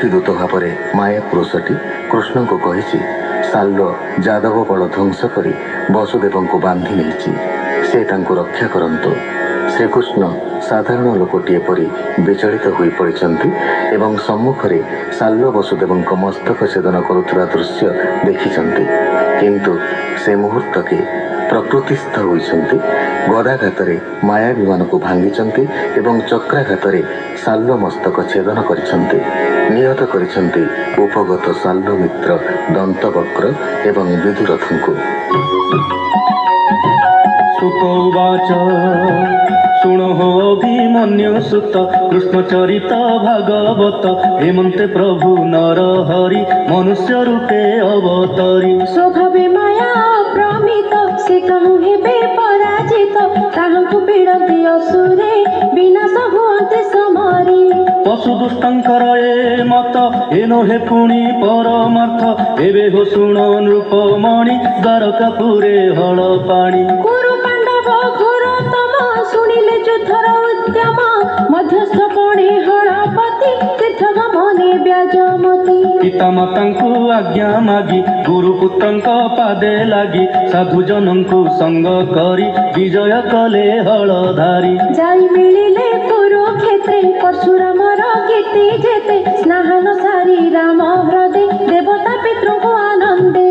ପ୍ରକୃତିଦୂତ ଭାବରେ ମାୟା ପୁରୁଷଟି କୃଷ୍ଣଙ୍କୁ କହିଛି, ସାଲ୍ୱ ଯାଦବ ବଳ ଧ୍ୱଂସ କରି ବସୁଦେବଙ୍କୁ ବାନ୍ଧି ନେଇଛି, ସେ ତାଙ୍କୁ ରକ୍ଷା କରନ୍ତୁ। ଶ୍ରୀକୃଷ୍ଣ ସାଧାରଣ ଲୋକଟିଏ ପରି ବିଚଳିତ ହୋଇପଡ଼ିଛନ୍ତି ଏବଂ ସମ୍ମୁଖରେ ସାଲ୍ୱ ବସୁଦେବଙ୍କ ମସ୍ତକ ଛେଦନ କରୁଥିବା ଦୃଶ୍ୟ ଦେଖିଛନ୍ତି। କିନ୍ତୁ ସେ ମୁହୂର୍ତ୍ତକେ ପ୍ରକୃତିସ୍ଥ ହୋଇଛନ୍ତି, ଗଦାଘାତରେ ମାୟାବିମାନକୁ ଭାଙ୍ଗିଛନ୍ତି ଏବଂ ଚକ୍ରାଘାତରେ ସାଲ୍ୱ ମସ୍ତକ ଛେଦନ କରିଛନ୍ତି। ନିହତ କରିଛନ୍ତି ଉପଗତ ସାଲ୍ୱ ମିତ୍ର ଦନ୍ତବକ୍ର ଏବଂ ବିଦୁରଥଙ୍କୁ। ସୁତୋବାଚ ଶୁଣଃ ଅଭିମନ୍ୟୁ ସୁତ କୃଷ୍ଣଚରିତ ଭାଗବତ ହେମନ୍ତେ ପ୍ରଭୁ ନର ହରି ମନୁଷ୍ୟ ରୂପେ ଅବତରି। ସ୍ୱଭାବେ ମାୟା ଅପ୍ରମିତ ସେ କାହୁଁ ହେବେ ପରାଜିତ ତାହାଙ୍କୁ ପୀଡ଼ନ୍ତି ଅସୁରେ ବିନାଶ ହୁଅନ୍ତି ସମରେ। ପଶୁ ଦୁଷ୍ଟଙ୍କର ଏ ମତ ଏ ନୁହେଁ ପୁଣି ପରମାର୍ଥ ଏବେ ହୋ ଶୁଣ ନୃପମଣି ଦ୍ୱାରକାପୁରେ ହଳ ପାଣି। କୁରୁ ପାଣ୍ଡବ ଘୋରତମ ଶୁଣିଲେ ଯୁଦ୍ଧର ଉଦ୍ୟମ ମଧ୍ୟସ୍ଥ ପଣେ ହଳପତି ତୀର୍ଥଗମନେ ବ୍ୟାଜମତି। ପିତାମାତାଙ୍କୁ ଆଜ୍ଞା ମାଗି ଗୁରୁପୁତ୍ରଙ୍କ ପାଦେ ଲାଗି ସାଧୁଜନଙ୍କୁ ସଙ୍ଗ କରି ବିଜୟ କଲେ ହଳଧାରୀ। ଯାଇ ମିଳିଲେ କୁରୁକ୍ଷେତ୍ରେ ପରଶୁରାମର କୀର୍ତ୍ତି ଯେତେ ସ୍ନାହାନ ସାରି ରାମ ହ୍ରଦେ ଦେବତା ପିତୃଙ୍କୁ ଆନନ୍ଦେ।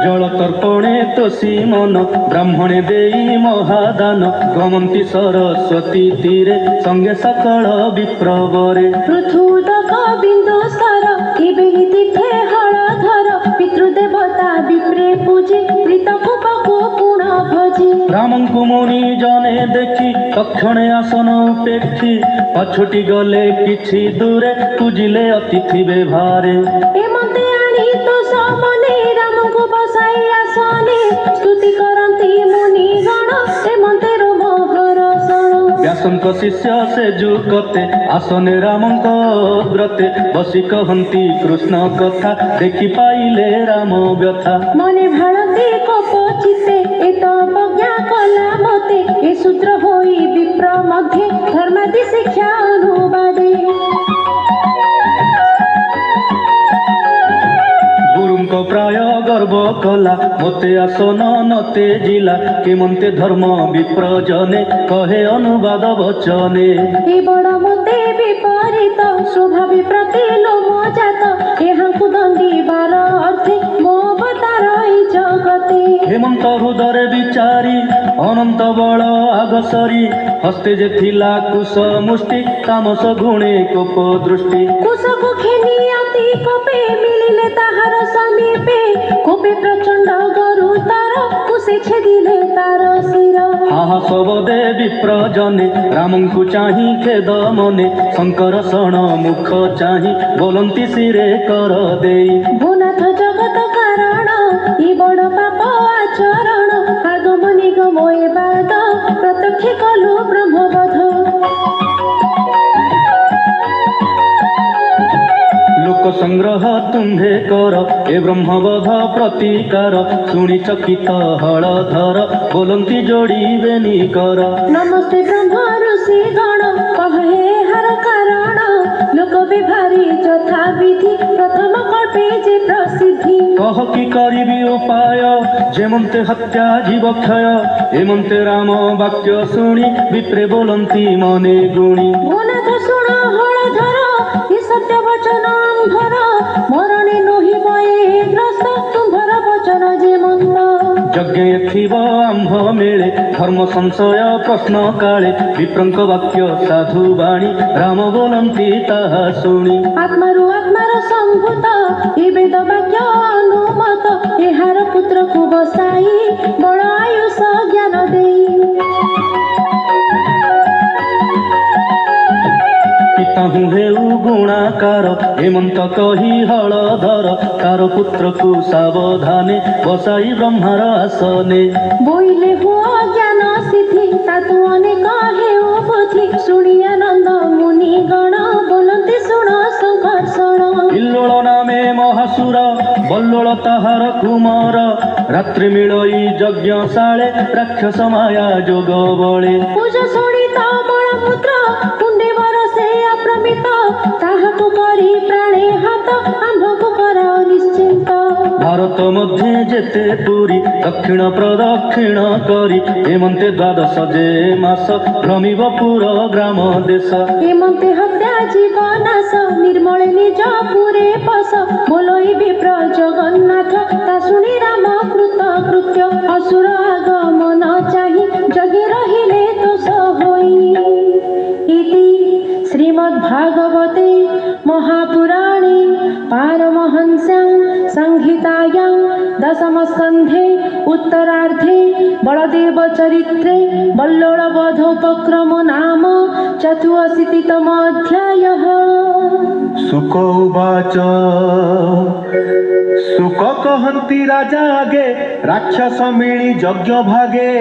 ଜଳ ତର୍ପଣେ ତୋଷୀ ମନ ବ୍ରାହ୍ମଣେ ଦେଇ ମହାଦାନ ଗମନ୍ତି ସରସ୍ୱତୀ ତୀରେ ସଙ୍ଗେ ସକଳ ବିପ୍ରବରେ। ପୃଥୁଦକ ବିନ୍ଦୁ ସ୍ତର କେବେହି ତୀର୍ଥେ ହଳଧର ପିତୃଦେବତା ବିପ୍ରେ ପୂଜେ ପ୍ରୀତକୂପକୁ ପୁଣ ଭଜି। ରାମଙ୍କୁ ମୁନି ଜନେ ଦେଖି ତକ୍ଷଣେ ଆସନ ଉପେକ୍ଷି ପଛୁଟି ଗଲେ କିଛି ଦୂରେ ପୂଜିଲେ ଅତିଥି ବେଭାରେ। ଏମନ୍ତେ ଆଣି ତୋ ସମନେ ରାମଙ୍କୁ ବସାଇ ଆସନେ ସ୍ତୁତି କରନ୍ତି ମୁନି ଗଣ ଏମନ୍ତେ ରୋମ ହରଷଣ। ବ୍ୟାସଙ୍କ ଶିଷ୍ୟ ସେ ଯୁଗତେ ଆସନେ ରାମଙ୍କ ବ୍ରତେ ବସି କହନ୍ତି କୃଷ୍ଣ କଥା ଦେଖି ପାଇଲେ ରାମ ବ୍ୟଥା। ମନେ ଭାଳନ୍ତି କୋପ ଚିତ୍ତେ ଏ ତ ଅବଜ୍ଞା କଲା ମତେ ଏ ସୂତ୍ର ହୋଇ ବିପ୍ର ମଧ୍ୟେ ଧର୍ମାଦି ଶିକ୍ଷା ଅନୁବାଦେ। ଗୁରୁଙ୍କ ପ୍ରାୟ ଗର୍ବ କଲା ମୋତେ ଆସନ ନତେ ଜିଲା କେମନ୍ତେ ଧର୍ମ ବିପ୍ରଜନେ କହେ ଅନୁବାଦ ବଚନେ। ଏ ବଡ଼ ମତେ ବିପରୀତ ସ୍ୱଭାବେ ପ୍ରତି ଲୋମ ଜାତ ଏହାଙ୍କୁ ଦଣ୍ଡିବାର ଅର୍ଥେ ମୋ ଅବତାର ଏ ଜଗତେ। ହେମନ୍ତ ହୃଦରେ ବିଚାରି ଅନନ୍ତ ବଳ ଆଗସରି ହସ୍ତେ ଯେ ଥିଲା କୁଶ ମୁଷ୍ଟି ତାମସ ଗୁଣେ କୋପ ଦୃଷ୍ଟି। କୁଶକୁ ଘେନି ଅତି କୋପେ ମିଳିଲେ ତାହାର ସମୀପେ କୋପେ ପ୍ରଚଣ୍ଡ ଗରୁତର କୁଶେ ଛେଦିଲେ ତାର ଶିର। ହାହାସବଦେ ବିପ୍ରଜନେ ରାମଙ୍କୁ ଚାହିଁ ଖେଦ ମନେ ଶଙ୍କରଷଣ ମୁଖ ଚାହିଁ ବୋଲନ୍ତି ଶିରେ କର ଦେଇ। ଭୂନାଥ ଜଗତ କାରଣ ଇ ବଡ଼ ପାପ ଆଚରଣ ଆଗମ ନିଗମ ଏ ବାଦ ପ୍ରତ୍ୟକ୍ଷ କଲୁ ବ୍ରହ୍ମବଧ। ଲୋକ ସଂଗ୍ରହ ତୁମ୍ଭେ କର ଏ ବ୍ରହ୍ମବଧ ପ୍ରତିକାର ଶୁଣି ଚକିତ ହଳଧର ବୋଲନ୍ତି ଯୋଡ଼ିବେନି କର। ନମସ୍ତେ ବ୍ରହ୍ମ ଋଷି ଗଣ କହ ଏହାର କାରଣ ଲୋକ ବିଭାରି ଯଥା ବିଧି ପ୍ରଥମ କଳ୍ପେ ଯେ ପ୍ରସିଦ୍ଧି। କହ କି କରିବି ଉପାୟ ଯେମନ୍ତେ ହତ୍ୟା ଜୀବ କ୍ଷୟ ଏମନ୍ତେ ରାମ ବାକ୍ୟ ଶୁଣି ବିପ୍ରେ ବୋଲନ୍ତି ମନେ ଗୁଣି। ଭୂନାଥ ଶୁଣ ହଳଧର ଏ ସତ୍ୟ ବଚନ ଆମ୍ଭର ମରଣେ ନୋହିବ ଏ ଗ୍ରସ୍ତ ତୁମ୍ଭର ବଚନ ଯେ ମନ୍ଦ। ଯଜ୍ଞ ଥିବ ଆମ୍ଭ ମିଳେ ଧର୍ମ ସଂଶୟ ପ୍ରଶ୍ନ କାଳେ ବିପ୍ରଙ୍କ ବାକ୍ୟ ସାଧୁ ବାଣୀ ରାମ ବୋଲନ୍ତି ତାହା ଶୁଣି। ଆତ୍ମାରୁ ଆତ୍ମାର ସମ୍ଭୂତ ଏ ବେଦ ବାକ୍ୟ ଅନୁମତ ଏହାର ପୁତ୍ରକୁ ବସାଇ ବଳ ଆୟୁଷ ଜ୍ଞାନ ଦେଇ। ପିତାହୁ ହେଉ ଗୁଣାକାର ହେମନ୍ତ କହି ହଳଧର ତାର ପୁତ୍ରକୁ ସାବଧାନେ ବସାଇ ବ୍ରହ୍ମାର ଆସନେ। ବୋଇଲେ ହୁଅ ଜ୍ଞାନ ସିଦ୍ଧି ତାତୁ ଅନେକ ହେଉ ବୁଦ୍ଧି ଶୁଣି ଆନନ୍ଦ ମୁନି ଗଣ ବୋଲନ୍ତି ଶୁଣ ସଂକର୍ଷଣ। ଇଲ୍ଲୋଳ ନାମେ ମହାସୁର ବଲ୍ଲୋଳ ତାହାର କୁମର ରାତ୍ରି ମିଳଇ ଯଜ୍ଞଶାଳେ ରାକ୍ଷସ ମାୟା ଯୋଗ ବଳେ। ପୂଜ ଶୁଣି ତ ମଳମୂତ୍ର କୁଣ୍ଡେ ବରଷେ ଅପ୍ରମିତ ତାହାକୁ କରି ପ୍ରାଣେ ହାତ ଆମ୍ଭକୁ କରାଅ ନିଶ୍ଚିନ୍ତ। ଭାରତ ମଧ୍ୟରେ ଯେତେ ପୁରୀ ଦକ୍ଷିଣ ପ୍ରଦକ୍ଷିଣ କରି ଏମନ୍ତେ ଦ୍ୱାଦଶ ଯେ ମାସ ଭ୍ରମିବ ପୁର ଗ୍ରାମ ଦେଶ। ଏମନ୍ତେ ହତ୍ୟା ଜୀବନାଶ ନିର୍ମଳେ ନିଜ ପୁରେ ପଶ ବୋଲଇ ବିପ୍ର ଜଗନ୍ନାଥ ତା ଶୁଣି ରାମ କୃତ କୃତ୍ୟ ଅସୁର ଆଗମନ ଚାହିଁ ଜଗି ରହିଲେ ଦୋଷ ହୋଇ। ଇତି ଶ୍ରୀମଦ୍ଭାଗବତେ ମହାପୁରାଣେ ପାରମହଂସ୍ୟାଂ ସଂହିତାୟାଂ ଦଶମସ୍କନ୍ଧେ उत्तरार्धे बलदेव चरित्रे बल्लोळ वधोपक्रम नाम 84तमोऽध्यायः। सुक उवाच सुक कहन्ति राजा आगे राक्षस मिली यज्ञ भागे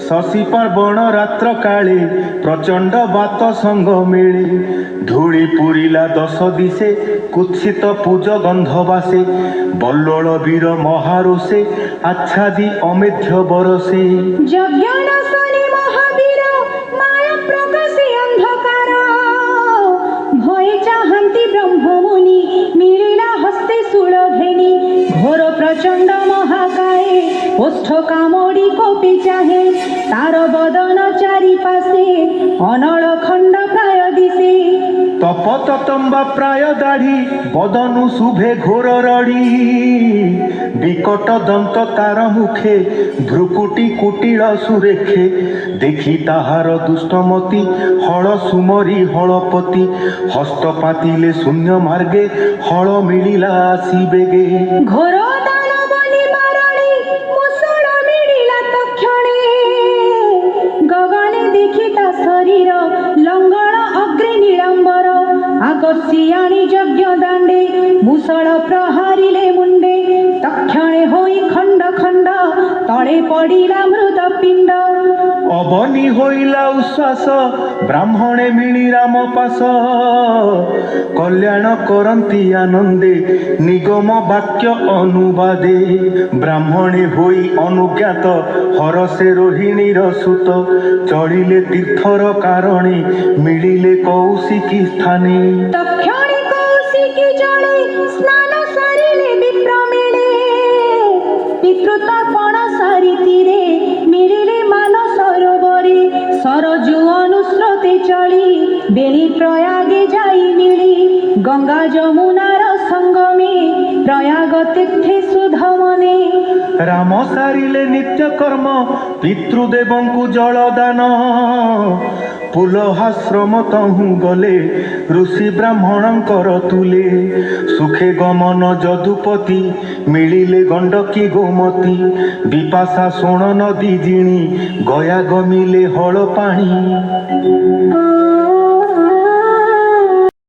शशि पार्वण रात्र काले प्रचंड बात संग मिली धूଳି पुरिला दश दिशे कुत्सित पूज गंध बासे बल्लोळ वीर महारोषे आच्छादी अमेध्य बरसे যজ্ঞনাশনী মহাবীর মায়া প্রকাশে অন্ধকার ভয়ে চাহান্তি ব্রহ্মমুনি মিলিলা হস্তে শূল ঘেনি ঘোর প্রচণ্ড মহাকায়ে ওষ্ঠ কামড়ি কোপি চাহে তার বদন চারিপাশে অনল খণ্ড প্রায় দিশে तपतम्बा प्राय दाढ़ी बदनु शुभे घोर रड़ी विकट दंत तार मुखे भ्रुकुटी कुटिल सुरेखे देखी ताहार दुष्टमती हल सुमरी हलपति हस्त पातिले शून्य मार्गे हल मिलिला आसी बेगे ঘোর দানব নিবারণে মুষল মিলিলা তক্ষণে গগনে দেখি তা শরীর লঙ্গল অগ্রে নিড়ম্বর আকর্ষি আনি যজ্ঞ দাণ্ডে মুষল প্রহারিলে মুন্ডে তক্ষণে হই খণ্ড খণ্ড তଳେ পড়িলা মৃত পিণ্ড अबनी होइला उश्वास ब्राह्मणे मिली राम पास कल्याण करंती आनंदे निगम वाक्य अनुवादे ब्राह्मणे होई अनुज्ञात हरसे रोहिणीर सुत चढ़िले तीर्थर कारणे मिलिले कौशिकी स्थाने তক্ষণে কৌশিকী জলে স্নান সারিলে বিপ্র মিলে পিতৃতর্পণ সারি তীরে মিলিলে মান সরোবরে সরজু অনুস্রোতে চলি বেলি প্রয়াগে যাই মিলি গঙ্গা যমুনার সঙ্গমে প্রয়াগ তীর্থে সুধমনে राम सारिले नित्य कर्म पितृदेवंकु जलदान पुलहाश्रम तहु गले ऋषि ब्राह्मणंकर तुले सुखे गमन जदुपति मिलिले गंडकी गोमती विपाशा सोण नदी जिणी गया गमिले हल पाणी